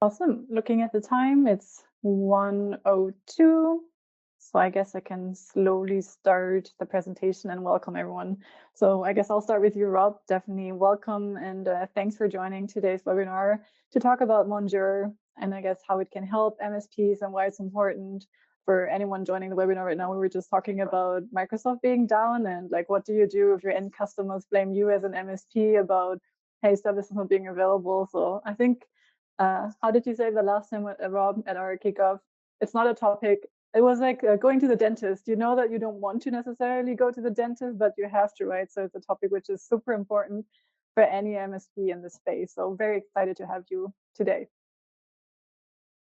Awesome. Looking at the time, it's 1:02. So I guess I can slowly start the presentation and welcome everyone. So I guess I'll start with you, Rob. Definitely welcome and thanks for joining today's webinar to talk about Monjur and I guess how it can help MSPs and why it's important for anyone joining the webinar right now. We were just talking about Microsoft being down and like, what do you do if your end customers blame you as an MSP about, hey, service is not being available? So I think how did you say the last time, Rob, at our kickoff? It's not a topic. It was like going to the dentist. You know that you don't want to necessarily go to the dentist, but you have to, right? So it's a topic which is super important for any MSP in this space. So very excited to have you today.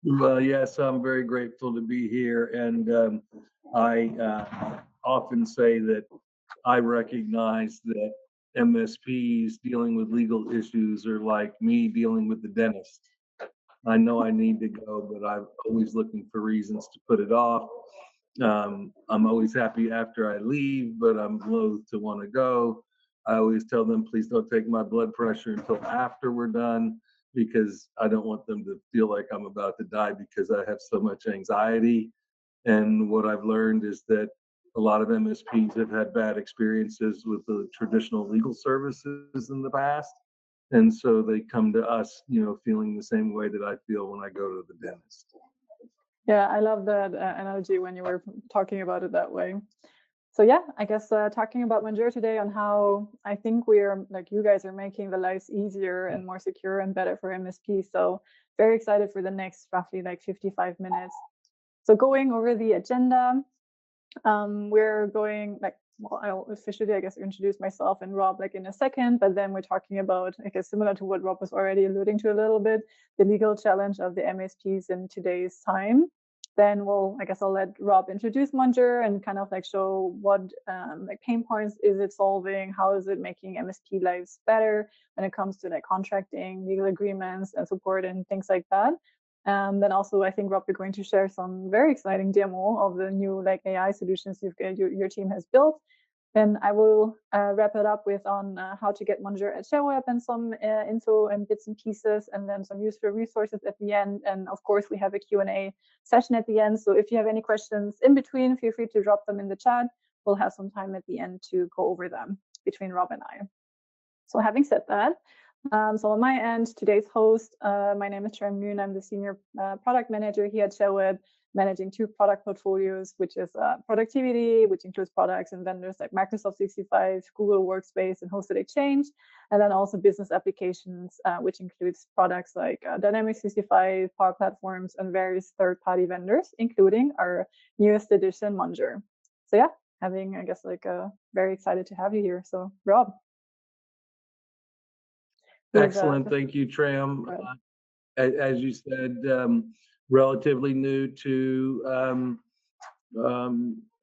Well, yes, I'm very grateful to be here. And I often say that I recognize that MSPs dealing with legal issues are like me dealing with the dentist. I know I need to go, but I'm always looking for reasons to put it off. I'm always happy after I leave, but I'm loath to want to go. I always tell them, please don't take my blood pressure until after we're done, because I don't want them to feel like I'm about to die because I have so much anxiety. And what I've learned is that a lot of MSPs have had bad experiences with the traditional legal services in the past. And so they come to us, feeling the same way that I feel when I go to the dentist. Yeah, I love that analogy when you were talking about it that way. So yeah, I guess talking about Monjur today on how I think we're like you guys are making the lives easier and more secure and better for MSP. So very excited for the next roughly like 55 minutes. So going over the agenda, we're going like, well, I'll officially, I guess, introduce myself and Rob like in a second, but then we're talking about, I guess, similar to what Rob was already alluding to a little bit, the legal challenge of the MSPs in today's time. Then I guess I'll let Rob introduce Monjur and kind of like show what like pain points is it solving, how is it making MSP lives better when it comes to like contracting, legal agreements and support and things like that. Then also, I think Rob, you're going to share some very exciting demo of the new like AI solutions your team has built. Then I will wrap it up with on how to get Monjur at Sherweb and some info and bits and pieces, and then some useful resources at the end. And of course, we have a Q&A session at the end. So if you have any questions in between, feel free to drop them in the chat. We'll have some time at the end to go over them between Rob and I. So having said that, so on my end, today's host, my name is Sharon Moon. I'm the senior product manager here at Sherweb, managing two product portfolios, which is productivity, which includes products and vendors like Microsoft 365, Google Workspace, and Hosted Exchange, and then also business applications, which includes products like Dynamics 365, Power Platforms, and various third-party vendors, including our newest edition, Monjur. So yeah, I guess, like very excited to have you here. So Rob. Excellent. Thank you, Tram. As you said, relatively new to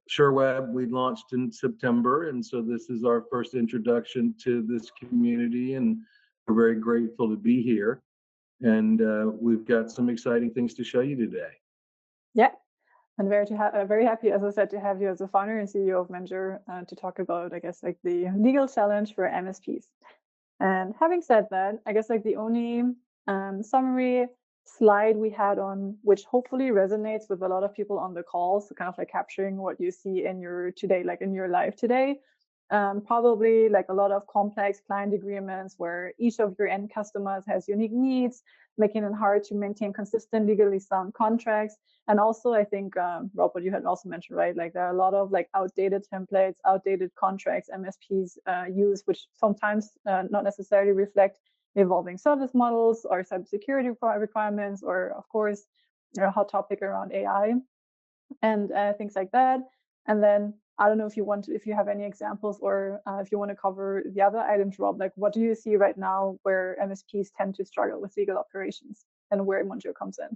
Sherweb. We launched in September, and so this is our first introduction to this community, and we're very grateful to be here. And we've got some exciting things to show you today. Yeah, and very happy, as I said, to have you as the founder and CEO of Monjur to talk about, I guess, like the legal challenge for MSPs. And having said that, I guess like the only summary slide we had on, which hopefully resonates with a lot of people on the call, so kind of like capturing what you see in your today, like in your life today. Probably like a lot of complex client agreements where each of your end customers has unique needs, making it hard to maintain consistent, legally sound contracts. And also, I think, Rob, what you had also mentioned, right? Like there are a lot of like outdated templates, outdated contracts MSPs use, which sometimes not necessarily reflect evolving service models or cybersecurity requirements, or of course, a hot topic around AI and things like that. And then I don't know if you have any examples or if you want to cover the other items, Rob, like what do you see right now where MSPs tend to struggle with legal operations and where Monjur comes in?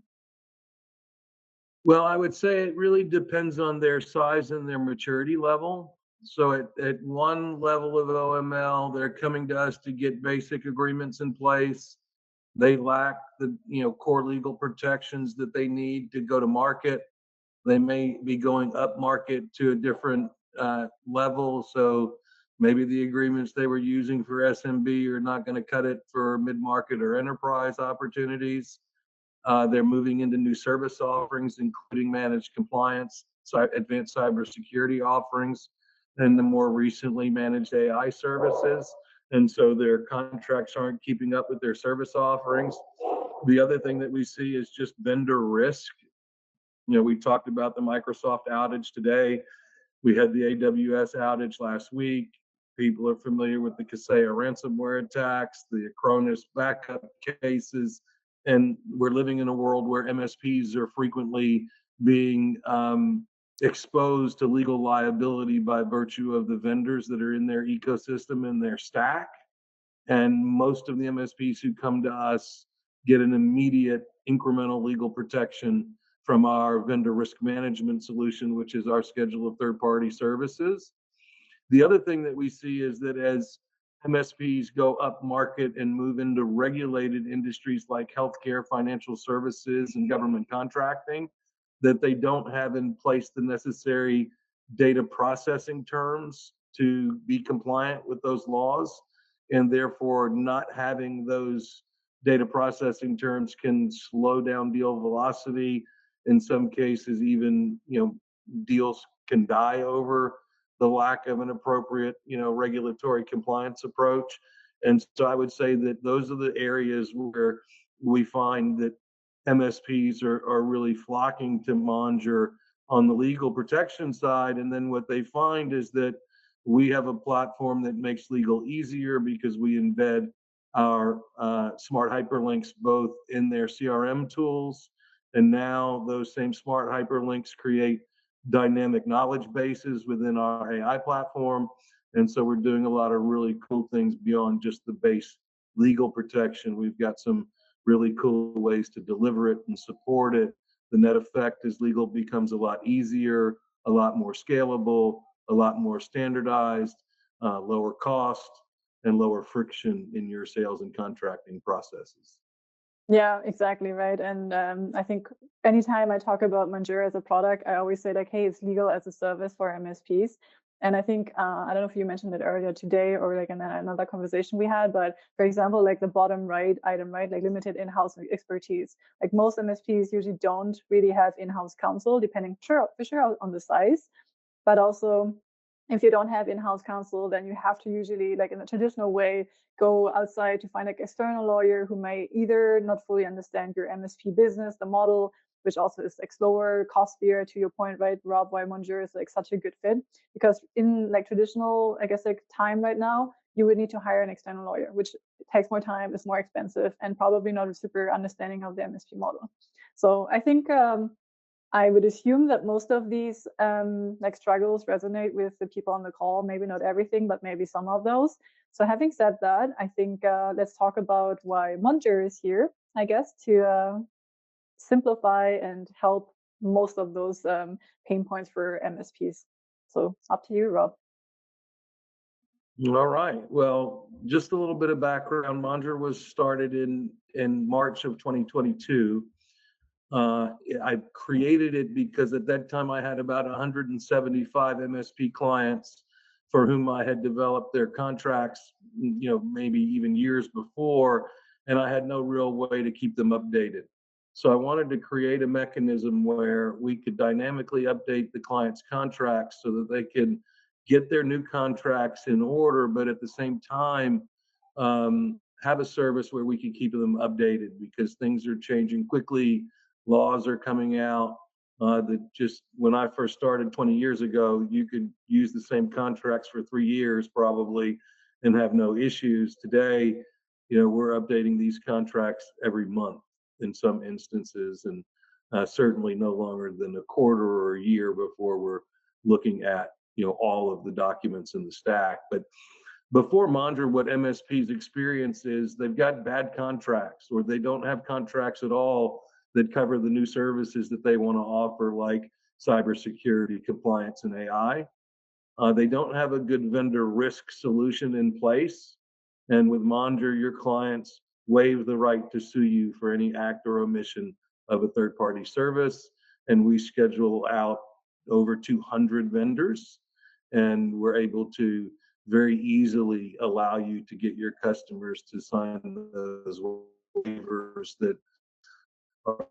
Well, I would say it really depends on their size and their maturity level. So at one level of OML, they're coming to us to get basic agreements in place. They lack the core legal protections that they need to go to market. They may be going up market to a different level. So maybe the agreements they were using for SMB are not going to cut it for mid-market or enterprise opportunities. They're moving into new service offerings, including managed compliance, advanced cybersecurity offerings, and the more recently managed AI services. And so their contracts aren't keeping up with their service offerings. The other thing that we see is just vendor risk. We talked about the Microsoft outage today. We had the AWS outage last week. People are familiar with the Kaseya ransomware attacks, the Acronis backup cases, and we're living in a world where MSPs are frequently being exposed to legal liability by virtue of the vendors that are in their ecosystem and their stack. And most of the MSPs who come to us get an immediate incremental legal protection from our vendor risk management solution, which is our schedule of third-party services. The other thing that we see is that as MSPs go up market and move into regulated industries like healthcare, financial services, and government contracting, that they don't have in place the necessary data processing terms to be compliant with those laws. And therefore, not having those data processing terms can slow down deal velocity. In some cases, even deals can die over the lack of an appropriate regulatory compliance approach. And so I would say that those are the areas where we find that MSPs are really flocking to Monjur on the legal protection side. And then what they find is that we have a platform that makes legal easier because we embed our smart hyperlinks both in their CRM tools, and now those same smart hyperlinks create dynamic knowledge bases within our AI platform. And so we're doing a lot of really cool things beyond just the base legal protection. We've got some really cool ways to deliver it and support it. The net effect is legal becomes a lot easier, a lot more scalable, a lot more standardized, lower cost, and lower friction in your sales and contracting processes. Yeah, exactly right. And I think anytime I talk about Monjur as a product, I always say like, hey, it's legal as a service for MSPs. And I think, I don't know if you mentioned it earlier today or like in another conversation we had, but for example, like the bottom right item, right, like limited in-house expertise. Like most MSPs usually don't really have in-house counsel, depending for sure on the size, but also if you don't have in-house counsel, then you have to usually, like in a traditional way, go outside to find like external lawyer who may either not fully understand your MSP business, the model, which also is like slower, costlier, to your point, right, Rob, why Monjur is like such a good fit. Because in like traditional, I guess, like time right now, you would need to hire an external lawyer, which takes more time, is more expensive, and probably not a super understanding of the MSP model. So I think I would assume that most of these like struggles resonate with the people on the call. Maybe not everything, but maybe some of those. So having said that, I think let's talk about why Monjur is here, I guess, to simplify and help most of those pain points for MSPs. So up to you, Rob. All right. Well, just a little bit of background. Monjur was started in March of 2022. I created it because at that time I had about 175 MSP clients for whom I had developed their contracts, maybe even years before, and I had no real way to keep them updated. So I wanted to create a mechanism where we could dynamically update the client's contracts so that they could get their new contracts in order, but at the same time, have a service where we can keep them updated because things are changing quickly. Laws are coming out that just when I first started 20 years ago, you could use the same contracts for 3 years probably and have no issues. Today, we're updating these contracts every month in some instances, and certainly no longer than a quarter or a year before we're looking at all of the documents in the stack. But before Monjur, what MSPs experience is they've got bad contracts or they don't have contracts at all that cover the new services that they want to offer, like cybersecurity, compliance, and AI. They don't have a good vendor risk solution in place. And with Monjur, your clients waive the right to sue you for any act or omission of a third-party service. And we schedule out over 200 vendors, and we're able to very easily allow you to get your customers to sign those waivers that are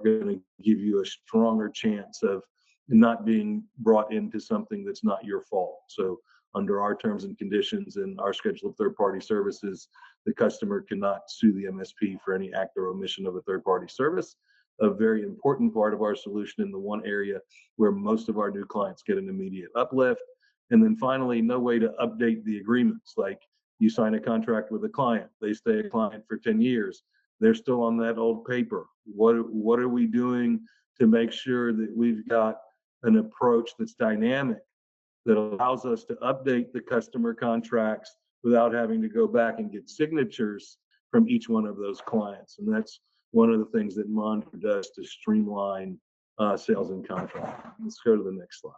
going to give you a stronger chance of not being brought into something that's not your fault. So under our terms and conditions and our schedule of third-party services, the customer cannot sue the MSP for any act or omission of a third-party service. A very important part of our solution in the one area where most of our new clients get an immediate uplift. And then finally, no way to update the agreements. Like you sign a contract with a client, they stay a client for 10 years. They're still on that old paper. What are we doing to make sure that we've got an approach that's dynamic, that allows us to update the customer contracts without having to go back and get signatures from each one of those clients? And that's one of the things that Monjur does to streamline sales and contracting. Let's go to the next slide.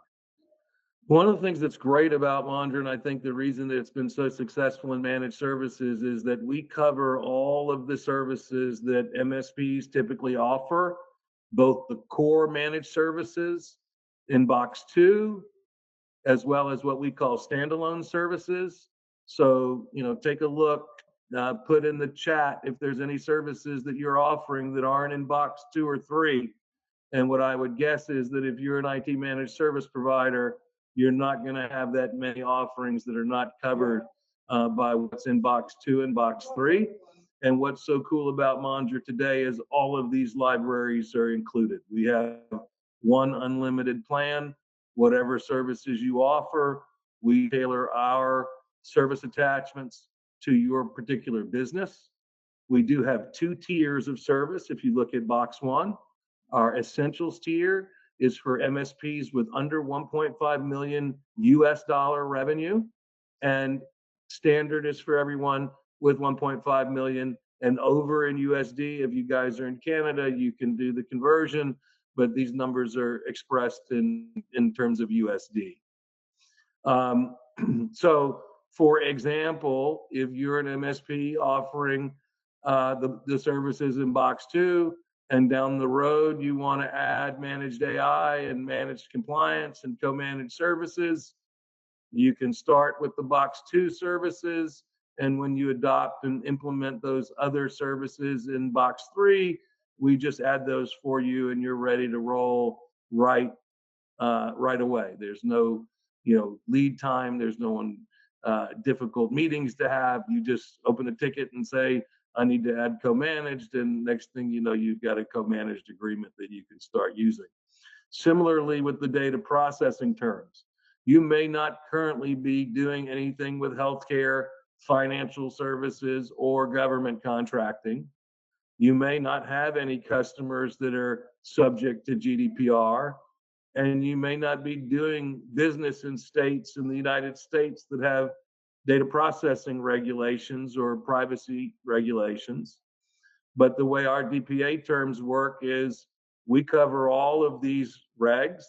One of the things that's great about Monjur, and I think the reason that it's been so successful in managed services, is that we cover all of the services that MSPs typically offer, both the core managed services in box 2, as well as what we call standalone services. So, take a look, put in the chat if there's any services that you're offering that aren't in box 2 or 3. And what I would guess is that if you're an IT managed service provider, you're not going to have that many offerings that are not covered by what's in box 2 and box 3. And what's so cool about Monjur today is all of these libraries are included. We have one unlimited plan. Whatever services you offer, we tailor our service attachments to your particular business. We do have 2 tiers of service. If you look at box 1, our essentials tier is for MSPs with under 1.5 million US dollar revenue, and standard is for everyone with 1.5 million and over in USD. If you guys are in Canada, you can do the conversion, but these numbers are expressed in terms of USD. So for example, if you're an MSP offering the services in box 2, and down the road you want to add managed AI and managed compliance and co-managed services, you can start with the box 2 services, and when you adopt and implement those other services in box 3, we just add those for you and you're ready to roll right away. There's no lead time, there's no difficult meetings to have. You just open a ticket and say, I need to add co-managed, and next thing you know, you've got a co-managed agreement that you can start using. Similarly with the data processing terms, you may not currently be doing anything with healthcare, financial services, or government contracting. You may not have any customers that are subject to GDPR, and you may not be doing business in states in the United States that have data processing regulations or privacy regulations. But the way our DPA terms work is we cover all of these regs,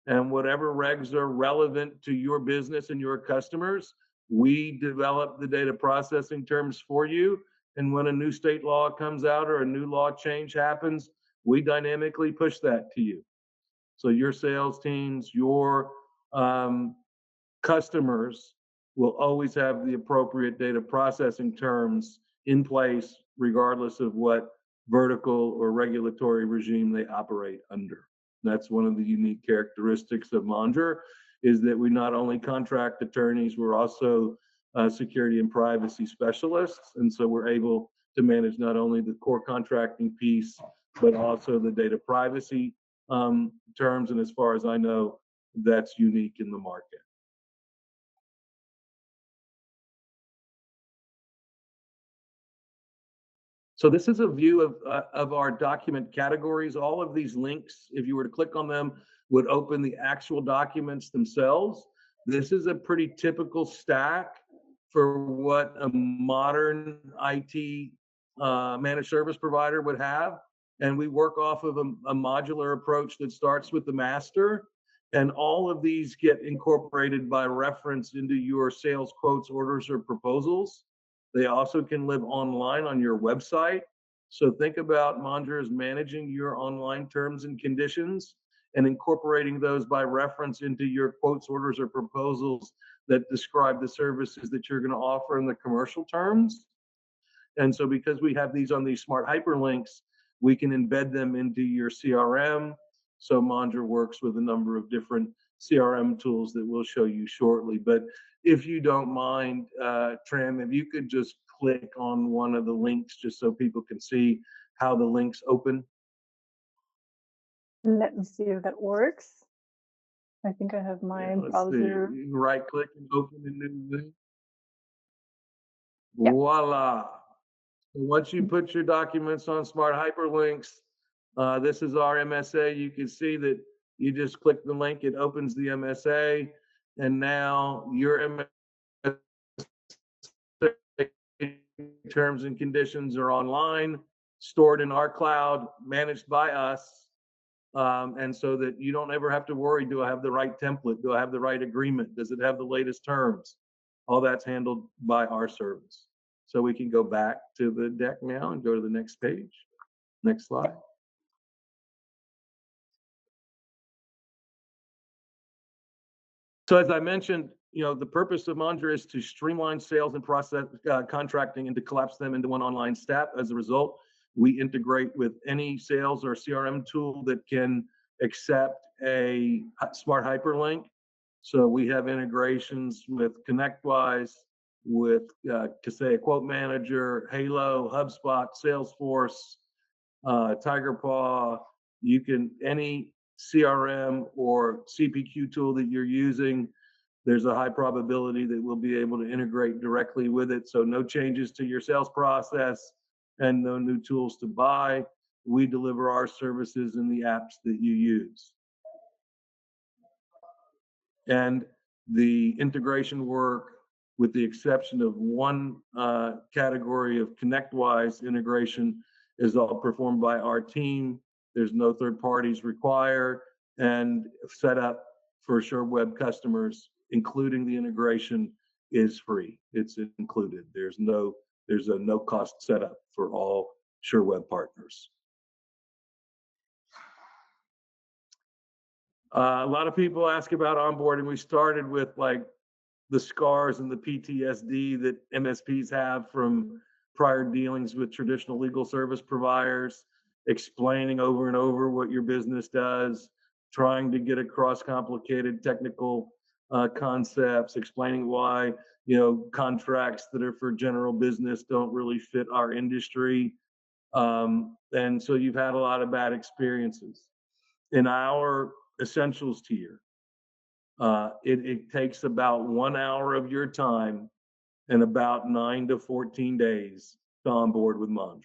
and whatever regs are relevant to your business and your customers, we develop the data processing terms for you. And when a new state law comes out or a new law change happens, we dynamically push that to you. So your sales teams, your customers will always have the appropriate data processing terms in place, regardless of what vertical or regulatory regime they operate under. That's one of the unique characteristics of Monjur, is that we not only contract attorneys, we're also security and privacy specialists. And so we're able to manage not only the core contracting piece, but also the data privacy terms. And as far as I know, that's unique in the market. So this is a view of our document categories. All of these links, if you were to click on them, would open the actual documents themselves. This is a pretty typical stack for what a modern IT managed service provider would have. And we work off of a modular approach that starts with the master. And all of these get incorporated by reference into your sales quotes, orders, or proposals. They also can live online on your website. So think about Monjur as managing your online terms and conditions and incorporating those by reference into your quotes, orders, or proposals that describe the services that you're going to offer in the commercial terms. And so because we have these on these smart hyperlinks, We can embed them into your CRM. So Monjur works with a number of different CRM tools that we'll show you shortly. But if you don't mind, Tram, if you could just click on one of the links just so people can see how the links open. Let me see if that works. I think I have my browser. Right click and open a new link. Yeah. Voila. Once you put your documents on smart hyperlinks, this is our MSA. You can see that you just click the link, it opens the MSA, and now your MSA terms and conditions are online, stored in our cloud, managed by us. And so that you don't ever have to worry, do I have the right template? Do I have the right agreement? Does it have the latest terms? All that's handled by our service. So we can go back to the deck now and go to the next page. Next slide. So as I mentioned, the purpose of Monjur is to streamline sales and process contracting and to collapse them into one online step. As a result, we integrate with any sales or CRM tool that can accept a smart hyperlink. So we have integrations with ConnectWise, with Kaseya Quote Manager, Halo, HubSpot, Salesforce, TigerPaw. Any CRM or CPQ tool that you're using, there's a high probability that we'll be able to integrate directly with it. So no changes to your sales process and no new tools to buy. We deliver our services in the apps that you use. And the integration work, with the exception of one category of ConnectWise integration, is all performed by our team. There's no third parties required, and setup for Sherweb customers, including the integration, is free. It's included. There's a no cost setup for all Sherweb partners. A lot of people ask about onboarding. We started with like the scars and the PTSD that MSPs have from prior dealings with traditional legal service providers, explaining over and over what your business does, trying to get across complicated technical concepts, explaining why contracts that are for general business don't really fit our industry. And so you've had a lot of bad experiences. In our essentials tier, it takes about 1 hour of your time and about 9 to 14 days to onboard with Monjur.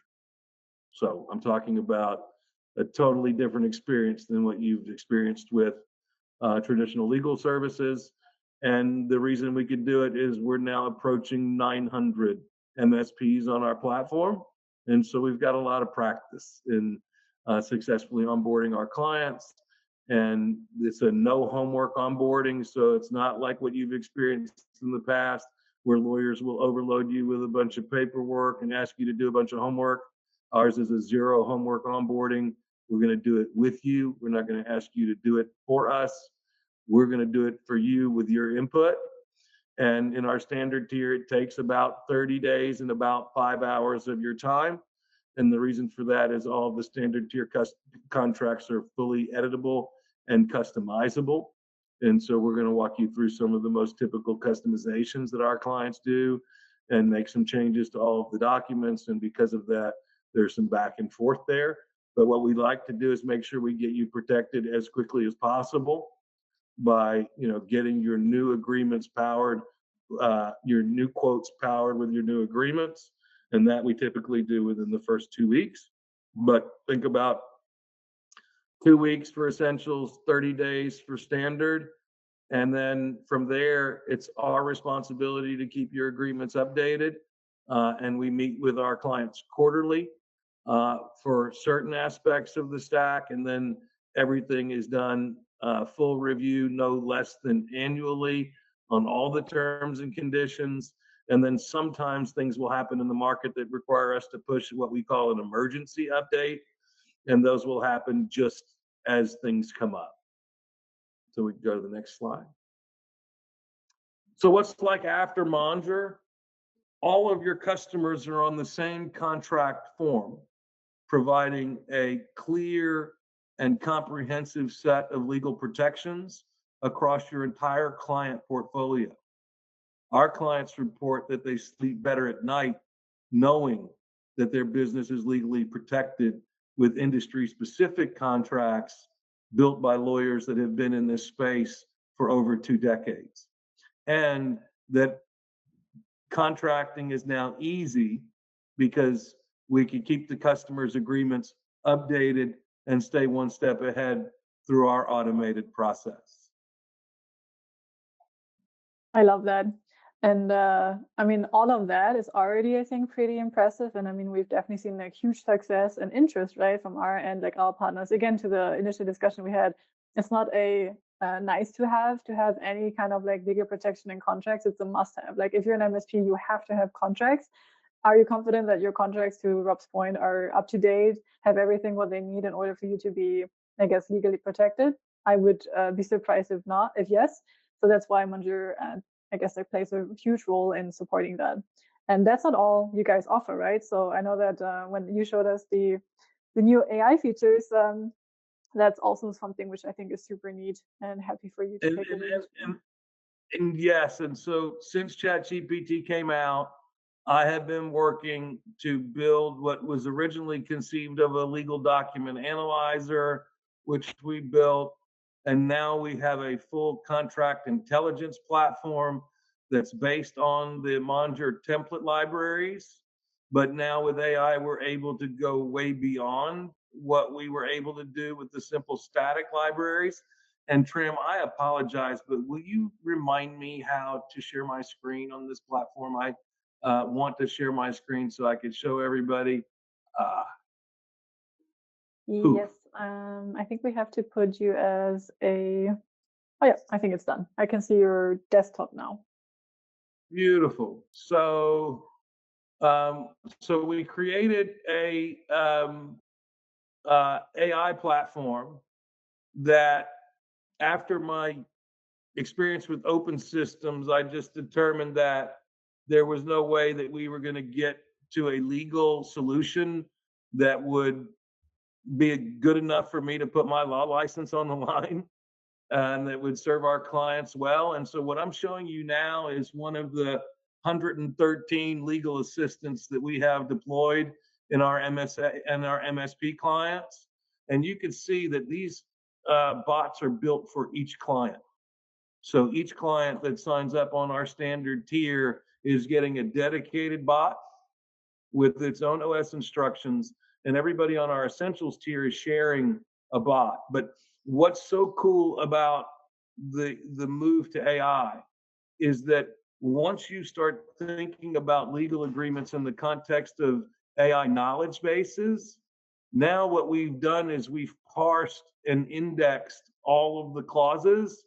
So I'm talking about a totally different experience than what you've experienced with traditional legal services. And the reason we could do it is we're now approaching 900 MSPs on our platform. And so we've got a lot of practice in successfully onboarding our clients. And it's a no homework onboarding, so it's not like what you've experienced in the past where lawyers will overload you with a bunch of paperwork and ask you to do a bunch of homework. Ours is a zero homework onboarding. We're going to do it with you. We're not going to ask you to do it for us. We're going to do it for you with your input. And in our standard tier, it takes about 30 days and about 5 hours of your time. And the reason for that is all of the standard tier contracts are fully editable and customizable. And so we're going to walk you through some of the most typical customizations that our clients do and make some changes to all of the documents. And because of that, there's some back and forth there. But what we like to do is make sure we get you protected as quickly as possible by getting your new agreements powered, your new quotes powered with your new agreements. And that we typically do within the first 2 weeks. But think about 2 weeks for essentials, 30 days for standard. And then from there, it's our responsibility to keep your agreements updated. And we meet with our clients quarterly for certain aspects of the stack. And then everything is done full review, no less than annually on all the terms and conditions. And then sometimes things will happen in the market that require us to push what we call an emergency update. And those will happen just as things come up. So we can go to the next slide. So what's like after Monjur? All of your customers are on the same contract form. providing a clear and comprehensive set of legal protections across your entire client portfolio. Our clients report that they sleep better at night knowing that their business is legally protected with industry specific contracts built by lawyers that have been in this space for over 2 decades. And that contracting is now easy because we can keep the customer's agreements updated and stay one step ahead through our automated process. I love that. And I mean, all of that is already, I think, pretty impressive. And I mean, we've definitely seen like huge success and interest, right, from our end, like our partners. Again, to the initial discussion we had, it's not a nice to have any kind of like legal protection in contracts. It's a must have. Like if you're an MSP, you have to have contracts. Are you confident that your contracts, to Rob's point, are up to date, have everything what they need in order for you to be, I guess, legally protected? I would be surprised if not, if yes. So that's why Monjur, I guess, it plays a huge role in supporting that. And that's not all you guys offer, right? So I know that when you showed us the new AI features, that's also something which I think is super neat, and happy for you to take advantage. And yes, and so since ChatGPT came out, I have been working to build what was originally conceived of a legal document analyzer, which we built. And now we have a full contract intelligence platform that's based on the Monjur template libraries. But now with AI, we're able to go way beyond what we were able to do with the simple static libraries. And Trim, I apologize, but will you remind me how to share my screen on this platform? I want to share my screen so I could show everybody. Yes, I think we have to put you as a, oh yeah, I think it's done. I can see your desktop now. Beautiful. So, so we created a AI platform that, after my experience with open systems, I just determined that there was no way that we were going to get to a legal solution that would be good enough for me to put my law license on the line and that would serve our clients well. And so what I'm showing you now is one of the 113 legal assistants that we have deployed in our MSA and our MSP clients. And you can see that these bots are built for each client. So each client that signs up on our standard tier is getting a dedicated bot with its own OS instructions, and everybody on our essentials tier is sharing a bot. But what's so cool about the move to AI is that once you start thinking about legal agreements in the context of AI knowledge bases, now what we've done is we've parsed and indexed all of the clauses,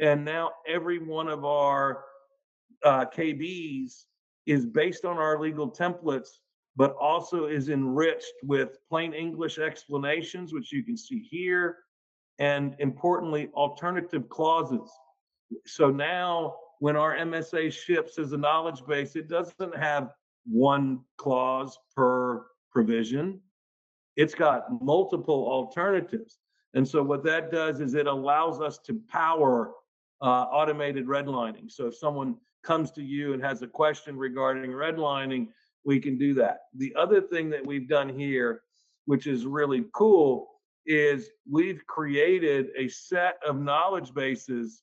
and now every one of our KBs is based on our legal templates, but also is enriched with plain English explanations, which you can see here, and importantly, alternative clauses. So now when our MSA ships as a knowledge base, it doesn't have one clause per provision. It's got multiple alternatives. And so what that does is it allows us to power automated redlining. So if someone comes to you and has a question regarding redlining, we can do that. The other thing that we've done here, which is really cool, is we've created a set of knowledge bases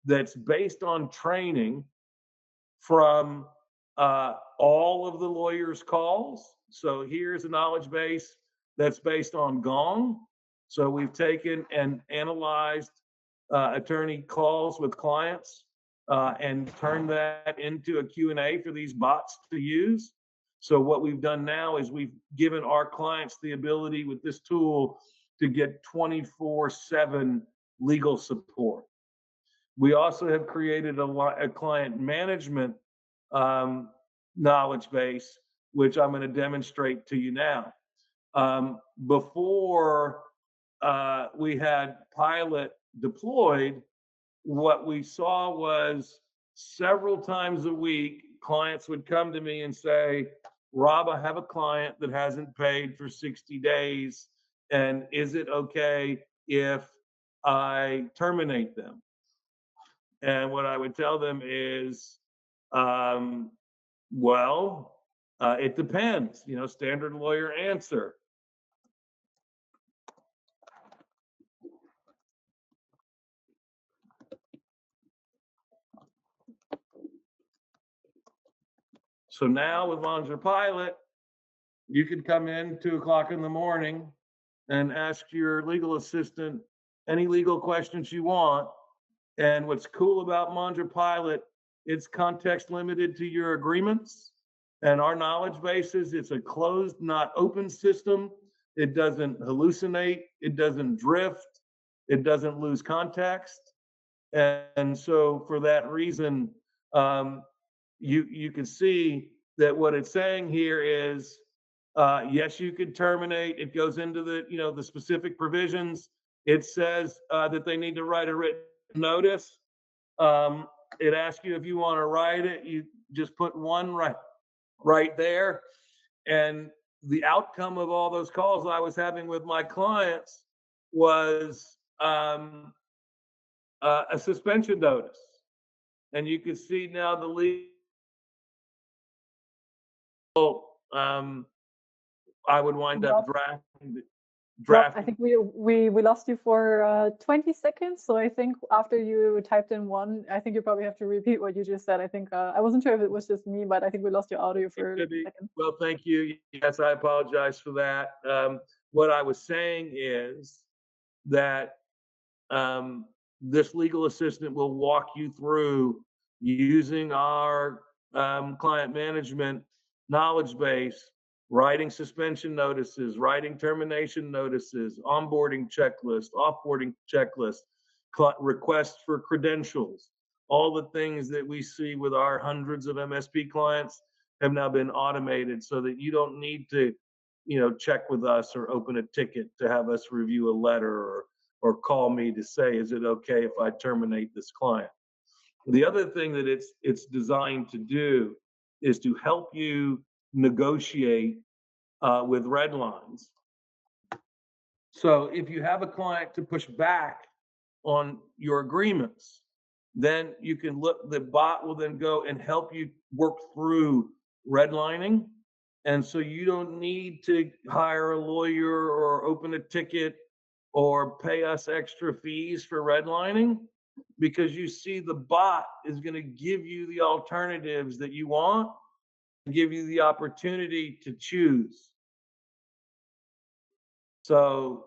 that's based on training from all of the lawyers' calls. So here's a knowledge base that's based on Gong. So we've taken and analyzed attorney calls with clients and turned that into a Q&A for these bots to use. So what we've done now is we've given our clients the ability with this tool to get 24/7 legal support. We also have created a client management knowledge base, which I'm going to demonstrate to you now. Before we had Pilot deployed, what we saw was several times a week, clients would come to me and say, Rob, I have a client that hasn't paid for 60 days, and is it okay if I terminate them? And what I would tell them is, um, well, it depends, standard lawyer answer. So now with Monjur Pilot, you can come in 2 o'clock in the morning and ask your legal assistant any legal questions you want. And what's cool about Monjur Pilot, it's context limited to your agreements and our knowledge bases. It's a closed, not open system. It doesn't hallucinate. It doesn't drift. It doesn't lose context. And so for that reason, you can see that what it's saying here is, yes, you could terminate. It goes into the specific provisions. It says that they need to write a written notice. It asks you if you want to write it. You just put one right there. And the outcome of all those calls I was having with my clients was a suspension notice. And you can see now the legal, I would wind up drafting. Rob, I think we lost you for 20 seconds. So I think after you typed in one, I think you probably have to repeat what you just said. I think I wasn't sure if it was just me, but I think we lost your audio for a second. Well, thank you. Yes, I apologize for that. What I was saying is that this legal assistant will walk you through using our client management knowledge base, writing suspension notices, writing termination notices, onboarding checklist, offboarding checklist, requests for credentials. All the things that we see with our hundreds of MSP clients have now been automated so that you don't need to, check with us or open a ticket to have us review a letter or call me to say, is it okay if I terminate this client? The other thing that it's designed to do is to help you negotiate with red lines. So if you have a client to push back on your agreements, then you can look, the bot will then go and help you work through redlining. And so you don't need to hire a lawyer or open a ticket or pay us extra fees for redlining, because you see the bot is going to give you the alternatives that you want, give you the opportunity to choose. So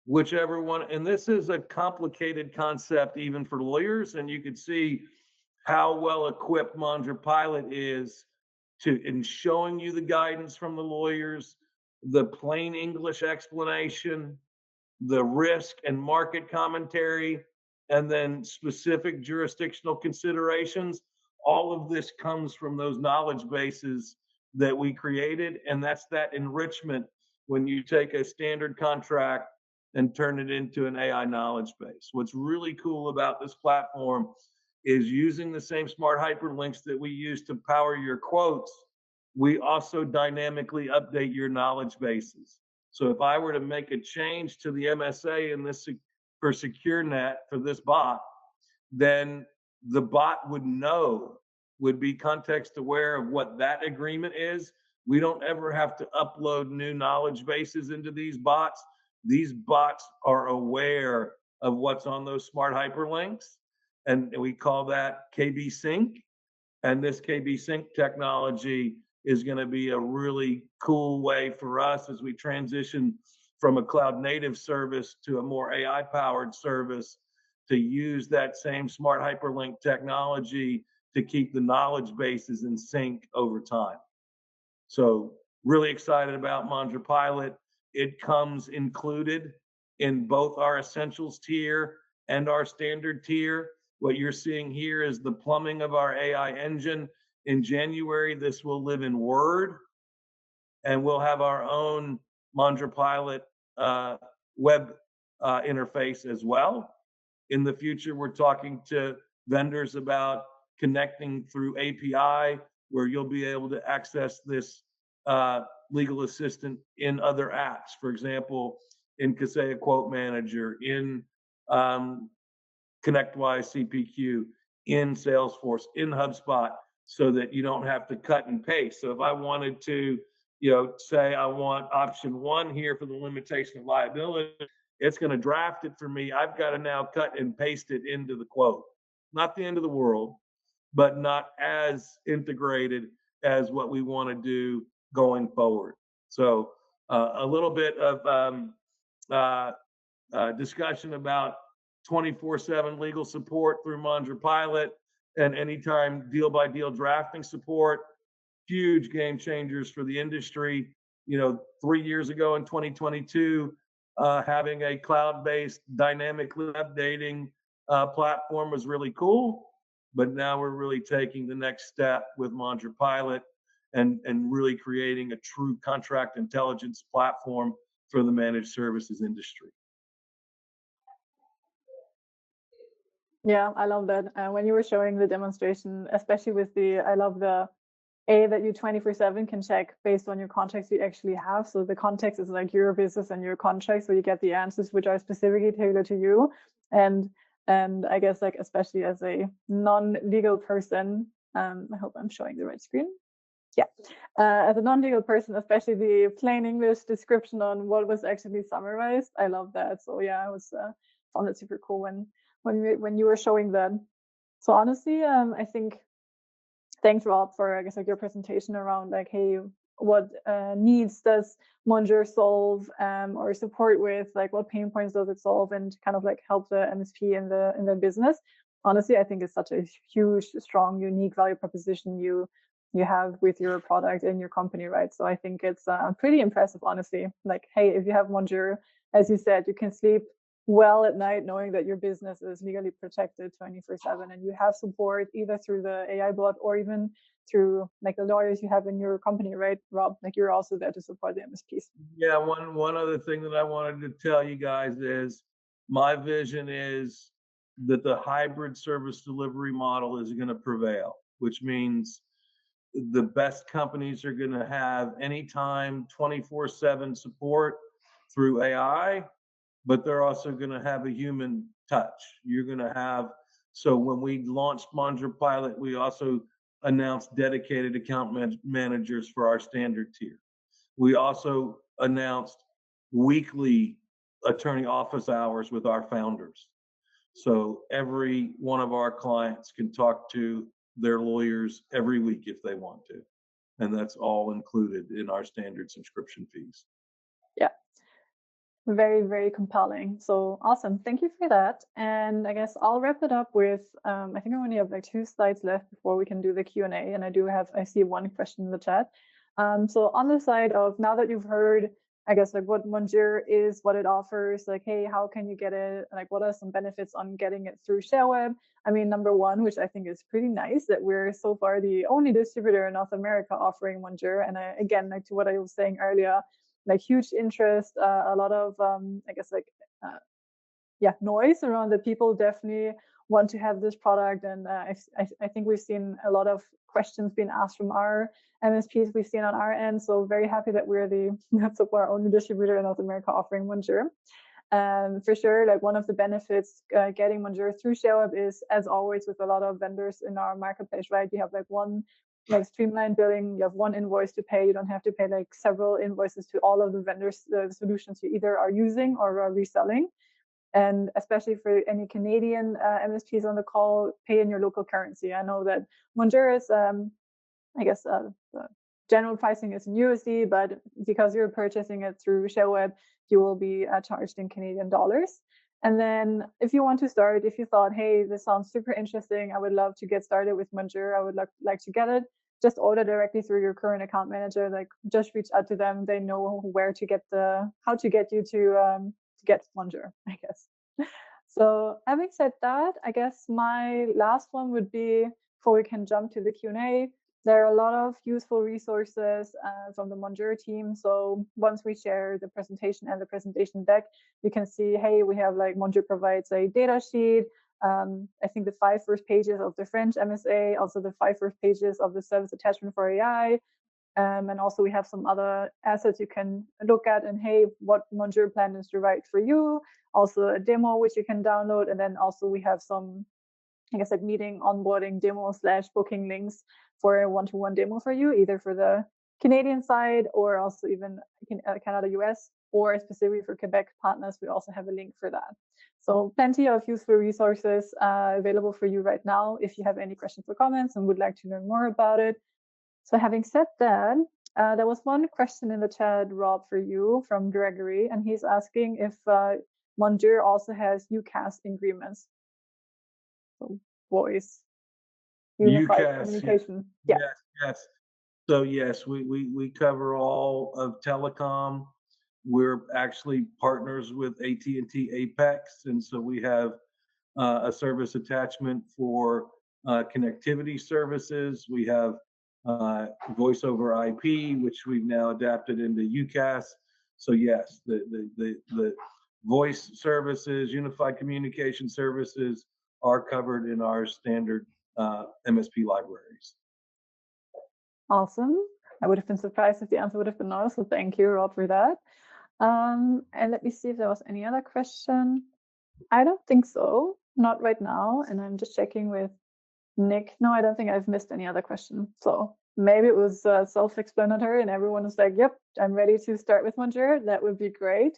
whichever one, and this is a complicated concept even for lawyers, and you can see how well equipped Monjur Pilot is in showing you the guidance from the lawyers, the plain English explanation, the risk and market commentary, and then specific jurisdictional considerations. All of this comes from those knowledge bases that we created, and that's that enrichment when you take a standard contract and turn it into an AI knowledge base. What's really cool about this platform is using the same smart hyperlinks that we use to power your quotes. We also dynamically update your knowledge bases. So if I were to make a change to the MSA in this for SecureNet for this bot, then the bot would be context aware of what that agreement is. We don't ever have to upload new knowledge bases into these bots. These bots are aware of what's on those smart hyperlinks, and we call that KB Sync. And this KB Sync technology is going to be a really cool way for us as we transition from a cloud native service to a more AI powered service, to use that same smart hyperlink technology to keep the knowledge bases in sync over time. So really excited about Monjur Pilot. It comes included in both our essentials tier and our standard tier. What you're seeing here is the plumbing of our AI engine. In January, this will live in Word, and we'll have our own Monjur Pilot web interface as well. In the future, we're talking to vendors about connecting through API where you'll be able to access this legal assistant in other apps. For example, in Kaseya Quote Manager, in ConnectWise CPQ, in Salesforce, in HubSpot, so that you don't have to cut and paste. So if I wanted to, say I want option 1 here for the limitation of liability, it's going to draft it for me. I've got to now cut and paste it into the quote. Not the end of the world, but not as integrated as what we want to do going forward. So a little bit of discussion about 24/7 legal support through Monjur Pilot and anytime deal by deal drafting support. Huge game changers for the industry. 3 years ago in 2022, having a cloud-based dynamically updating platform was really cool. But now we're really taking the next step with Monjur Pilot and really creating a true contract intelligence platform for the managed services industry. Yeah, I love that. When you were showing the demonstration, especially with I love the that you 24/7 can check based on your context you actually have. So the context is like your business and your contract, so you get the answers which are specifically tailored to you. And I guess like especially as a non-legal person, I hope I'm showing the right screen. Yeah, as a non-legal person, especially the plain English description on what was actually summarized, I love that. So yeah, I was found it super cool when you were showing that. So honestly, I think thanks, Rob, for I guess like your presentation around like, hey, what needs does Monjur solve or support with? Like, what pain points does it solve, and kind of like help the MSP in the business? Honestly, I think it's such a huge, strong, unique value proposition you have with your product and your company, right? So I think it's pretty impressive, honestly. Like, hey, if you have Monjur, as you said, you can sleep well at night knowing that your business is legally protected 24/7, and you have support either through the AI bot or even through like the lawyers you have in your company, right, Rob? Like you're also there to support the MSPs. Yeah, one other thing that I wanted to tell you guys is my vision is that the hybrid service delivery model is going to prevail, which means the best companies are going to have anytime 24/7 support through AI, but they're also going to have a human touch. You're going to have, so when we launched Monjur Pilot, we also announced dedicated account managers for our standard tier. We also announced weekly attorney office hours with our founders. So every one of our clients can talk to their lawyers every week if they want to. And that's all included in our standard subscription fees. Yeah. Very, very compelling. So awesome. Thank you for that. And I guess I'll wrap it up with, I think I only have like 2 slides left before we can do the Q&A. And I see one question in the chat. So on the side of, now that you've heard, I guess like what Monjur is, what it offers, like, hey, how can you get it? Like, what are some benefits on getting it through Sherweb? I mean, number one, which I think is pretty nice, that we're so far the only distributor in North America offering Monjur. And again, like to what I was saying earlier, like huge interest, a lot of I guess like noise around that. People definitely want to have this product, and I think we've seen a lot of questions being asked from our MSPs we've seen on our end. So very happy that we're so far only distributor in North America offering Monjur. For sure, like one of the benefits getting Monjur through Sherweb is, as always with a lot of vendors in our marketplace, right? You have like one like streamlined billing. You have one invoice to pay. You don't have to pay like several invoices to all of the vendors, the solutions you either are using or are reselling. And especially for any Canadian MSPs on the call, pay in your local currency. I know that Monjur is, I guess, the general pricing is in USD, but because you're purchasing it through Sherweb, you will be charged in Canadian dollars. And then if you want to start, if you thought, hey, this sounds super interesting, I would love to get started with Monjur, I would like to get it, just order directly through your current account manager. Like just reach out to them. They know where to get how to get you to get Monjur, I guess. So having said that, I guess my last one would be, before we can jump to the Q&A, there are a lot of useful resources from the Monjur team. So once we share the presentation and the presentation deck, you can see, hey, we have like Monjur provides a data sheet, I think the 5 first pages of the French MSA, also the 5 first pages of the service attachment for AI. And also we have some other assets you can look at and, hey, what Monjur plan is right for you. Also a demo which you can download. And then also we have some, I guess, like meeting, onboarding, demo / booking links for a one-to-one demo for you, either for the Canadian side or also even Canada, US, or specifically for Quebec partners. We also have a link for that. So plenty of useful resources available for you right now if you have any questions or comments and would like to learn more about it. So having said that, there was one question in the chat, Rob, for you from Gregory, and he's asking if Monjur also has UCaaS agreements. So voice, unified UCaaS, communication. yes, yes. So yes, we cover all of telecom. We're actually partners with AT&T Apex, and so we have a service attachment for connectivity services. We have voice over IP, which we've now adapted into UCaaS. So yes, the voice services, unified communication services are covered in our standard MSP libraries. Awesome. I would have been surprised if the answer would have been no, so thank you, Rob, for that. And let me see if there was any other question. I don't think so, not right now. And I'm just checking with Nick. No, I don't think I've missed any other question. So maybe it was self-explanatory and everyone is like, yep, I'm ready to start with Monjur. That would be great.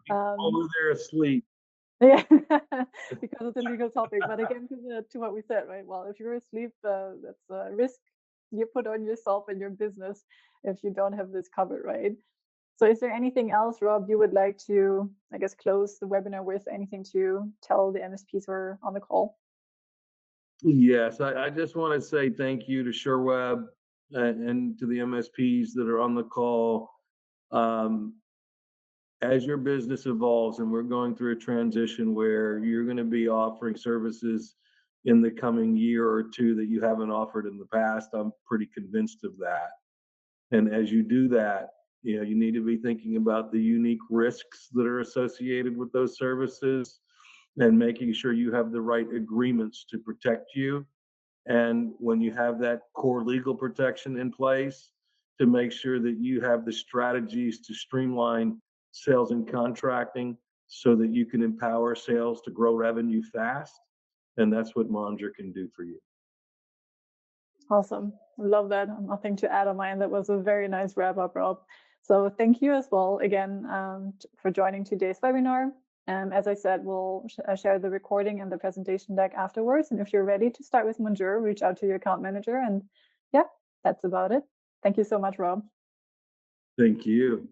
Although they're asleep. Yeah, because it's a legal topic. But again, to what we said, right? Well, if you're asleep, that's a risk you put on yourself and your business if you don't have this covered, right? So is there anything else, Rob, you would like to, I guess, close the webinar with? Anything to tell the MSPs who are on the call? Yes, I just want to say thank you to Sherweb and to the MSPs that are on the call. As your business evolves, and we're going through a transition where you're going to be offering services in the coming year or two that you haven't offered in the past, I'm pretty convinced of that. And as you do that, you need to be thinking about the unique risks that are associated with those services and making sure you have the right agreements to protect you. And when you have that core legal protection in place, to make sure that you have the strategies to streamline sales and contracting so that you can empower sales to grow revenue fast. And that's what Monjur can do for you. Awesome. Love that. Nothing to add on my end. That was a very nice wrap up, Rob. So thank you as well again for joining today's webinar. As I said, we'll share the recording and the presentation deck afterwards. And if you're ready to start with Monjur, reach out to your account manager. And yeah, that's about it. Thank you so much, Rob. Thank you.